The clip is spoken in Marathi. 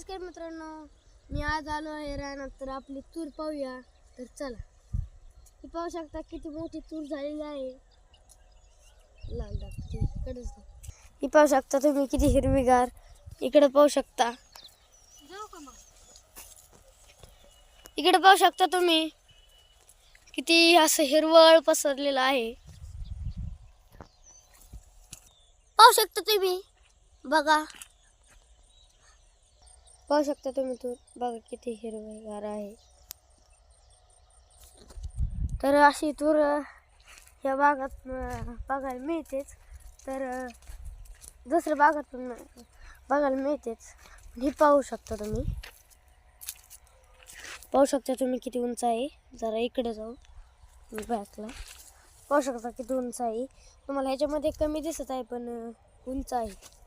नमस्कार मित्रांनो, मी आज आलो आहे रानात. तर आपली तूर पाहूया. तर चला, ही पाहू शकता किती मोठी तूर झालेली आहे. लाल दाखवते इकडेच. ही पाहू शकता तुम्ही किती हिरवीगार. इकडे पाहू शकता, इकडे पाहू शकता तुम्ही किती असं हिरवळ पसरलेलं आहे. पाहू शकता तुम्ही, बघा पाहू शकता तुम्ही तूर बघा किती हिरवीगार आहे. तर अशी तूर या बागात बघायला मिळतेच. तर दुसऱ्या बागात पण बघायला मिळतेच. ही पाहू शकता तुम्ही, किती उंच आहे. जरा इकडे जाऊ बॅकला, पाहू शकता किती उंच आहे. तुम्हाला ह्याच्यामध्ये कमी दिसत आहे पण उंच आहे.